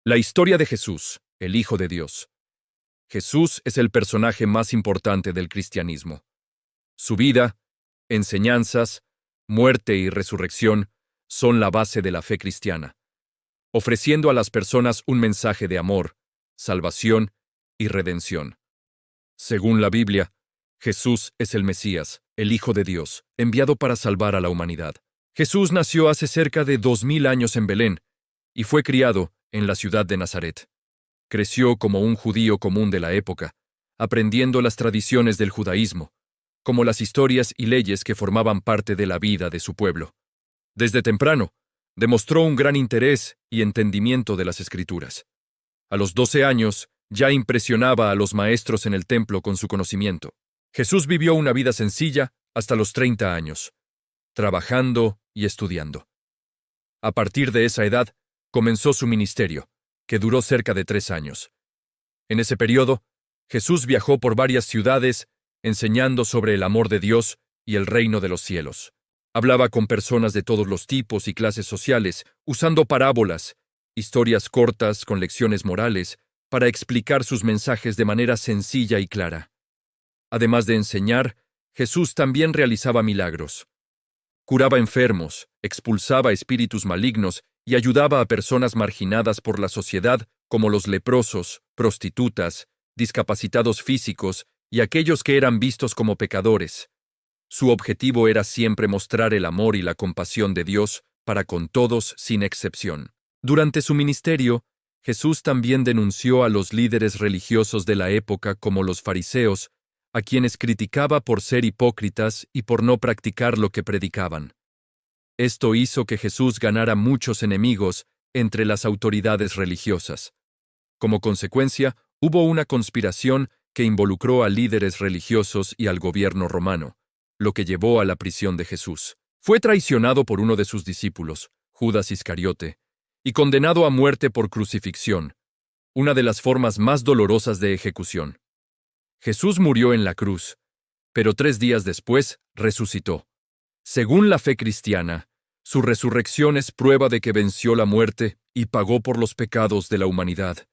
La historia de Jesús, el Hijo de Dios. Jesús es el personaje más importante del cristianismo. Su vida, enseñanzas, muerte y resurrección son la base de la fe cristiana, ofreciendo a las personas un mensaje de amor, salvación y redención. Según la Biblia, Jesús es el Mesías, el Hijo de Dios, enviado para salvar a la humanidad. Jesús nació hace cerca de 2000 años en Belén y fue criado en la ciudad de Nazaret. Creció como un judío común de la época, aprendiendo las tradiciones del judaísmo, como las historias y leyes que formaban parte de la vida de su pueblo. Desde temprano, demostró un gran interés y entendimiento de las Escrituras. A los 12 años, ya impresionaba a los maestros en el templo con su conocimiento. Jesús vivió una vida sencilla hasta los 30 años, trabajando y estudiando. A partir de esa edad, comenzó su ministerio, que duró cerca de 3 años. En ese periodo, Jesús viajó por varias ciudades, enseñando sobre el amor de Dios y el reino de los cielos. Hablaba con personas de todos los tipos y clases sociales, usando parábolas, historias cortas con lecciones morales, para explicar sus mensajes de manera sencilla y clara. Además de enseñar, Jesús también realizaba milagros. Curaba enfermos, expulsaba espíritus malignos y ayudaba a personas marginadas por la sociedad como los leprosos, prostitutas, discapacitados físicos y aquellos que eran vistos como pecadores. Su objetivo era siempre mostrar el amor y la compasión de Dios para con todos sin excepción. Durante su ministerio, Jesús también denunció a los líderes religiosos de la época como los fariseos, a quienes criticaba por ser hipócritas y por no practicar lo que predicaban. Esto hizo que Jesús ganara muchos enemigos entre las autoridades religiosas. Como consecuencia, hubo una conspiración que involucró a líderes religiosos y al gobierno romano, lo que llevó a la prisión de Jesús. Fue traicionado por uno de sus discípulos, Judas Iscariote, y condenado a muerte por crucifixión, una de las formas más dolorosas de ejecución. Jesús murió en la cruz, pero 3 días después resucitó. Según la fe cristiana, su resurrección es prueba de que venció la muerte y pagó por los pecados de la humanidad,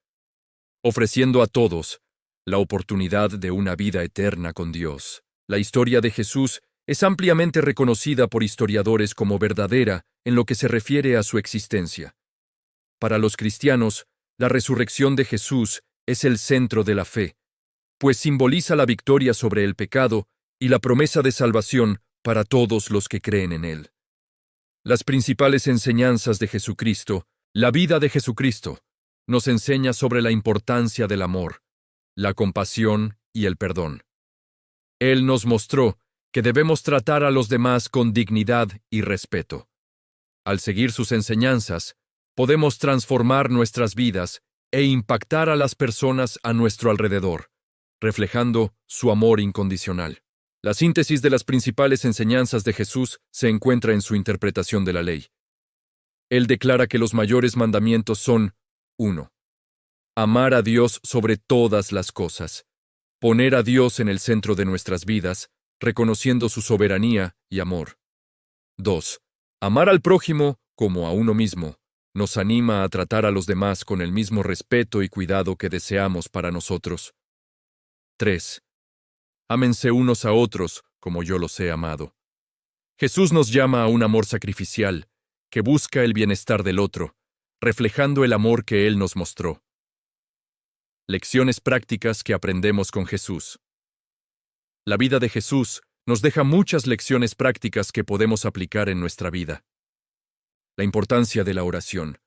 ofreciendo a todos la oportunidad de una vida eterna con Dios. La historia de Jesús es ampliamente reconocida por historiadores como verdadera en lo que se refiere a su existencia. Para los cristianos, la resurrección de Jesús es el centro de la fe, pues simboliza la victoria sobre el pecado y la promesa de salvación para todos los que creen en Él. Las principales enseñanzas de Jesucristo, la vida de Jesucristo, nos enseña sobre la importancia del amor, la compasión y el perdón. Él nos mostró que debemos tratar a los demás con dignidad y respeto. Al seguir sus enseñanzas, podemos transformar nuestras vidas e impactar a las personas a nuestro alrededor, reflejando su amor incondicional. La síntesis de las principales enseñanzas de Jesús se encuentra en su interpretación de la ley. Él declara que los mayores mandamientos son: 1. Amar a Dios sobre todas las cosas. Poner a Dios en el centro de nuestras vidas, reconociendo su soberanía y amor. 2. Amar al prójimo como a uno mismo. Nos anima a tratar a los demás con el mismo respeto y cuidado que deseamos para nosotros. 3. Ámense unos a otros como yo los he amado. Jesús nos llama a un amor sacrificial, que busca el bienestar del otro, reflejando el amor que Él nos mostró. Lecciones prácticas que aprendemos con Jesús. La vida de Jesús nos deja muchas lecciones prácticas que podemos aplicar en nuestra vida. La importancia de la oración.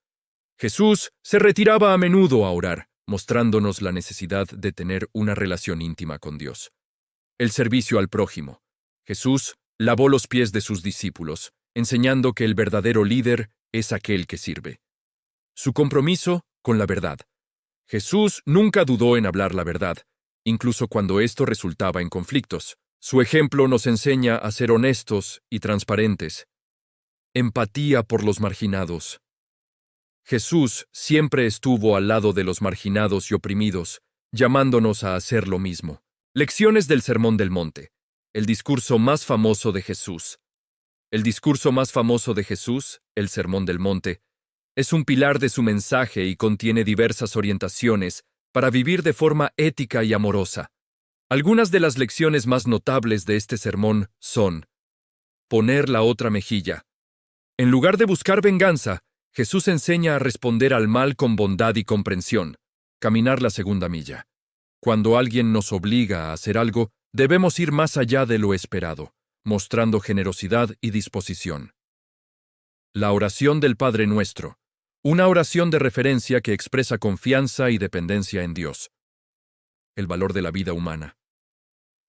Jesús se retiraba a menudo a orar, mostrándonos la necesidad de tener una relación íntima con Dios. El servicio al prójimo. Jesús lavó los pies de sus discípulos, enseñando que el verdadero líder es aquel que sirve. Su compromiso con la verdad. Jesús nunca dudó en hablar la verdad, incluso cuando esto resultaba en conflictos. Su ejemplo nos enseña a ser honestos y transparentes. Empatía por los marginados. Jesús siempre estuvo al lado de los marginados y oprimidos, llamándonos a hacer lo mismo. Lecciones del Sermón del Monte. El discurso más famoso de Jesús. El discurso más famoso de Jesús, el Sermón del Monte, Es un pilar de su mensaje y contiene diversas orientaciones para vivir de forma ética y amorosa. Algunas de las lecciones más notables de este sermón son: poner la otra mejilla. En lugar de buscar venganza, Jesús enseña a responder al mal con bondad y comprensión. Caminar la segunda milla. Cuando alguien nos obliga a hacer algo, debemos ir más allá de lo esperado, mostrando generosidad y disposición. La oración del Padre Nuestro. Una oración de referencia que expresa confianza y dependencia en Dios. El valor de la vida humana.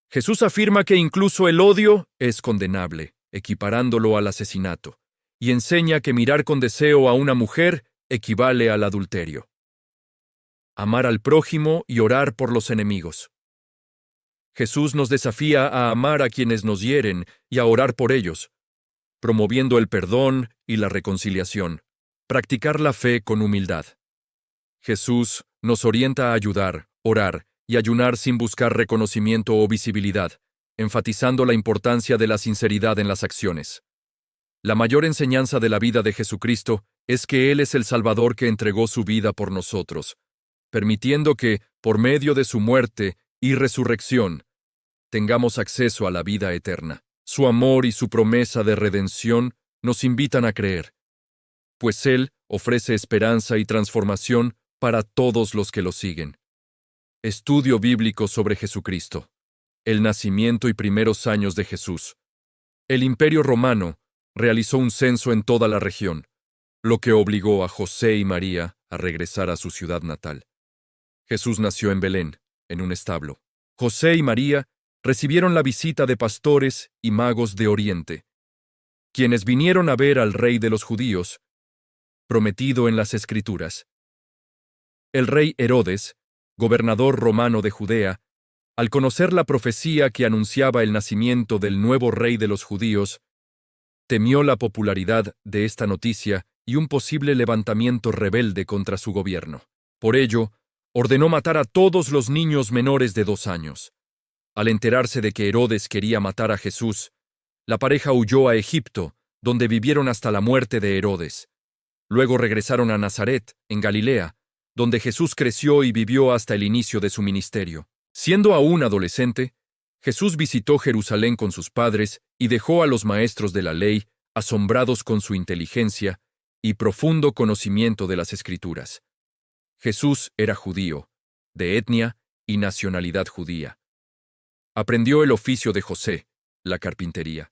Jesús afirma que incluso el odio es condenable, equiparándolo al asesinato, y enseña que mirar con deseo a una mujer equivale al adulterio. Amar al prójimo y orar por los enemigos. Jesús nos desafía a amar a quienes nos hieren y a orar por ellos, promoviendo el perdón y la reconciliación. Practicar la fe con humildad. Jesús nos orienta a ayudar, orar y ayunar sin buscar reconocimiento o visibilidad, enfatizando la importancia de la sinceridad en las acciones. La mayor enseñanza de la vida de Jesucristo es que Él es el Salvador que entregó su vida por nosotros, permitiendo que, por medio de su muerte y resurrección, tengamos acceso a la vida eterna. Su amor y su promesa de redención nos invitan a creer, pues Él ofrece esperanza y transformación para todos los que lo siguen. Estudio bíblico sobre Jesucristo. El nacimiento y primeros años de Jesús. El Imperio Romano realizó un censo en toda la región, lo que obligó a José y María a regresar a su ciudad natal. Jesús nació en Belén, en un establo. José y María recibieron la visita de pastores y magos de Oriente, quienes vinieron a ver al rey de los judíos, prometido en las Escrituras. El rey Herodes, gobernador romano de Judea, al conocer la profecía que anunciaba el nacimiento del nuevo rey de los judíos, temió la popularidad de esta noticia y un posible levantamiento rebelde contra su gobierno. Por ello, ordenó matar a todos los niños menores de 2 años. Al enterarse de que Herodes quería matar a Jesús, la pareja huyó a Egipto, donde vivieron hasta la muerte de Herodes. Luego regresaron a Nazaret, en Galilea, donde Jesús creció y vivió hasta el inicio de su ministerio. Siendo aún adolescente, Jesús visitó Jerusalén con sus padres y dejó a los maestros de la ley asombrados con su inteligencia y profundo conocimiento de las Escrituras. Jesús era judío, de etnia y nacionalidad judía. Aprendió el oficio de José, la carpintería.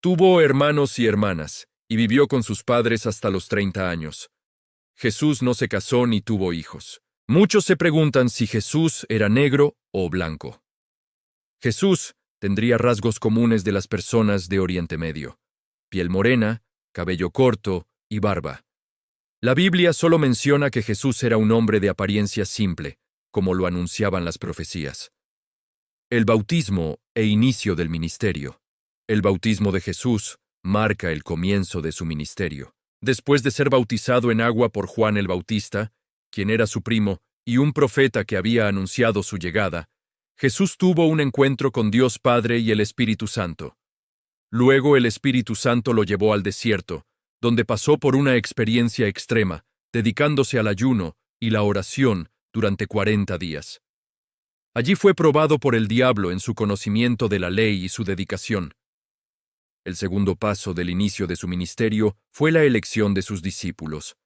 Tuvo hermanos y hermanas, y vivió con sus padres hasta los 30 años. Jesús no se casó ni tuvo hijos. Muchos se preguntan si Jesús era negro o blanco. Jesús tendría rasgos comunes de las personas de Oriente Medio: piel morena, cabello corto y barba. La Biblia solo menciona que Jesús era un hombre de apariencia simple, como lo anunciaban las profecías. El bautismo e inicio del ministerio. El bautismo de Jesús marca el comienzo de su ministerio. Después de ser bautizado en agua por Juan el Bautista, quien era su primo y un profeta que había anunciado su llegada, Jesús tuvo un encuentro con Dios Padre y el Espíritu Santo. Luego el Espíritu Santo lo llevó al desierto, donde pasó por una experiencia extrema, dedicándose al ayuno y la oración durante 40 días. Allí fue probado por el diablo en su conocimiento de la ley y su dedicación. El segundo paso del inicio de su ministerio fue la elección de sus discípulos.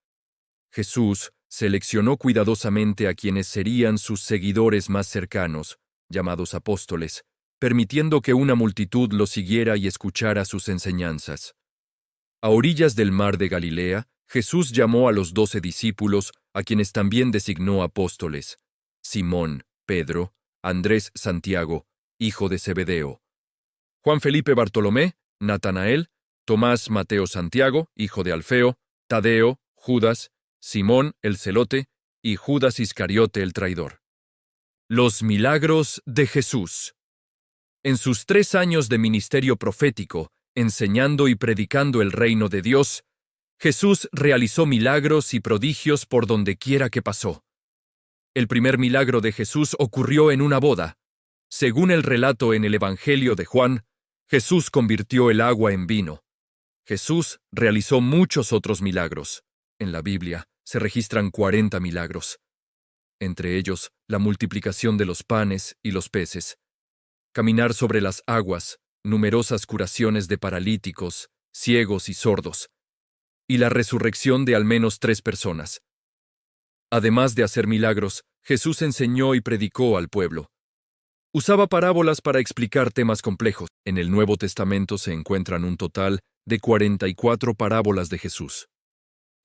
Jesús seleccionó cuidadosamente a quienes serían sus seguidores más cercanos, llamados apóstoles, permitiendo que una multitud lo siguiera y escuchara sus enseñanzas. A orillas del mar de Galilea, Jesús llamó a los 12 discípulos, a quienes también designó apóstoles: Simón, Pedro, Andrés, Santiago, hijo de Zebedeo, Juan Felipe Bartolomé, Natanael, Tomás, Mateo, Santiago, hijo de Alfeo, Tadeo, Judas, Simón el celote y Judas Iscariote el traidor. Los milagros de Jesús. En sus 3 años de ministerio profético, enseñando y predicando el reino de Dios, Jesús realizó milagros y prodigios por donde quiera que pasó. El primer milagro de Jesús ocurrió en una boda. Según el relato en el Evangelio de Juan, Jesús convirtió el agua en vino. Jesús realizó muchos otros milagros. En la Biblia se registran 40 milagros, entre ellos la multiplicación de los panes y los peces, caminar sobre las aguas, numerosas curaciones de paralíticos, ciegos y sordos, y la resurrección de al menos 3 personas. Además de hacer milagros, Jesús enseñó y predicó al pueblo. Usaba parábolas para explicar temas complejos. En el Nuevo Testamento se encuentran un total de 44 parábolas de Jesús.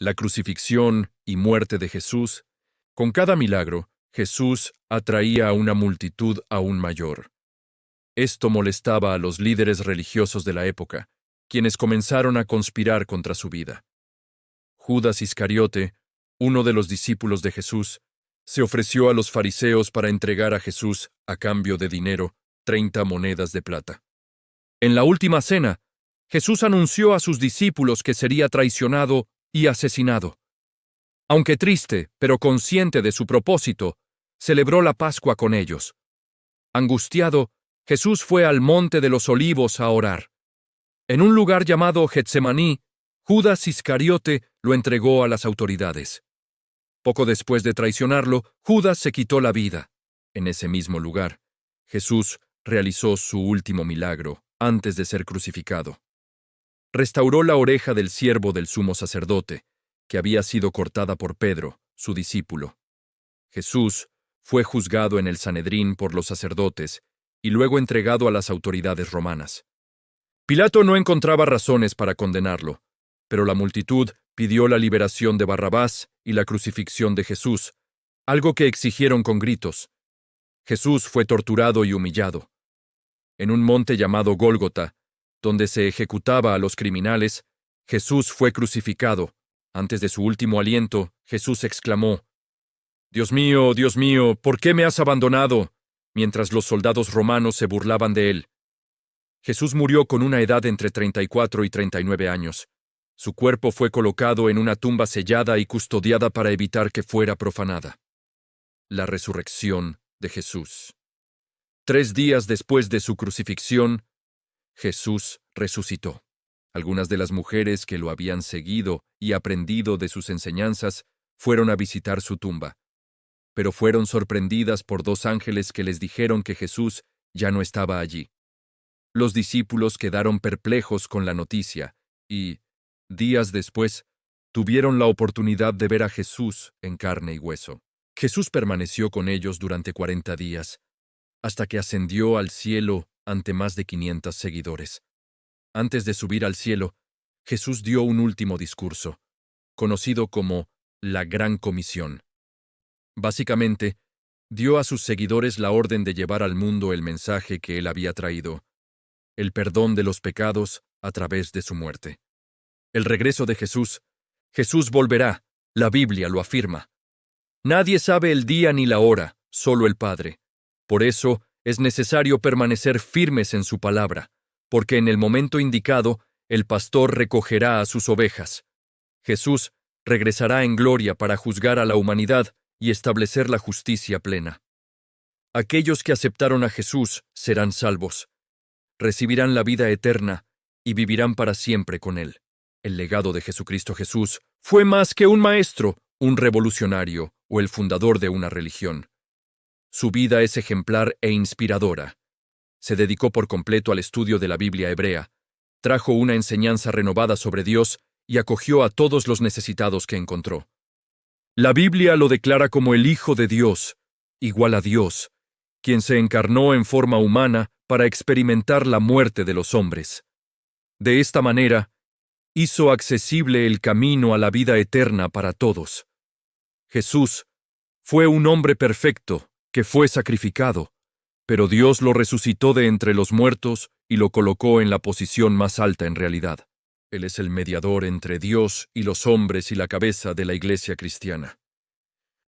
La crucifixión y muerte de Jesús. Con cada milagro, Jesús atraía a una multitud aún mayor. Esto molestaba a los líderes religiosos de la época, quienes comenzaron a conspirar contra su vida. Judas Iscariote, uno de los discípulos de Jesús, se ofreció a los fariseos para entregar a Jesús, a cambio de dinero, 30 monedas de plata. En la última cena, Jesús anunció a sus discípulos que sería traicionado y asesinado. Aunque triste, pero consciente de su propósito, celebró la Pascua con ellos. Angustiado, Jesús fue al Monte de los Olivos a orar. En un lugar llamado Getsemaní, Judas Iscariote lo entregó a las autoridades. Poco después de traicionarlo, Judas se quitó la vida. En ese mismo lugar, Jesús realizó su último milagro antes de ser crucificado. Restauró la oreja del siervo del sumo sacerdote, que había sido cortada por Pedro, su discípulo. Jesús fue juzgado en el Sanedrín por los sacerdotes y luego entregado a las autoridades romanas. Pilato no encontraba razones para condenarlo, pero la multitud pidió la liberación de Barrabás y la crucifixión de Jesús, algo que exigieron con gritos. Jesús fue torturado y humillado. En un monte llamado Gólgota, donde se ejecutaba a los criminales, Jesús fue crucificado. Antes de su último aliento, Jesús exclamó: Dios mío, ¿por qué me has abandonado?", mientras los soldados romanos se burlaban de él. Jesús murió con una edad entre 34 y 39 años. Su cuerpo fue colocado en una tumba sellada y custodiada para evitar que fuera profanada. La resurrección de Jesús. 3 días después de su crucifixión, Jesús resucitó. Algunas de las mujeres que lo habían seguido y aprendido de sus enseñanzas fueron a visitar su tumba, pero fueron sorprendidas por 2 ángeles que les dijeron que Jesús ya no estaba allí. Los discípulos quedaron perplejos con la noticia y, días después, tuvieron la oportunidad de ver a Jesús en carne y hueso. Jesús permaneció con ellos durante 40 días, hasta que ascendió al cielo ante más de 500 seguidores. Antes de subir al cielo, Jesús dio un último discurso, conocido como la Gran Comisión. Básicamente, dio a sus seguidores la orden de llevar al mundo el mensaje que él había traído: el perdón de los pecados a través de su muerte. El regreso de Jesús. Jesús volverá, la Biblia lo afirma. Nadie sabe el día ni la hora, solo el Padre. Por eso es necesario permanecer firmes en su palabra, porque en el momento indicado el pastor recogerá a sus ovejas. Jesús regresará en gloria para juzgar a la humanidad y establecer la justicia plena. Aquellos que aceptaron a Jesús serán salvos, recibirán la vida eterna y vivirán para siempre con Él. El legado de Jesucristo Jesús fue más que un maestro, un revolucionario o el fundador de una religión. Su vida es ejemplar e inspiradora. Se dedicó por completo al estudio de la Biblia hebrea, trajo una enseñanza renovada sobre Dios y acogió a todos los necesitados que encontró. La Biblia lo declara como el Hijo de Dios, igual a Dios, quien se encarnó en forma humana para experimentar la muerte de los hombres. De esta manera, hizo accesible el camino a la vida eterna para todos. Jesús fue un hombre perfecto que fue sacrificado, pero Dios lo resucitó de entre los muertos y lo colocó en la posición más alta en realidad. Él es el mediador entre Dios y los hombres y la cabeza de la Iglesia cristiana.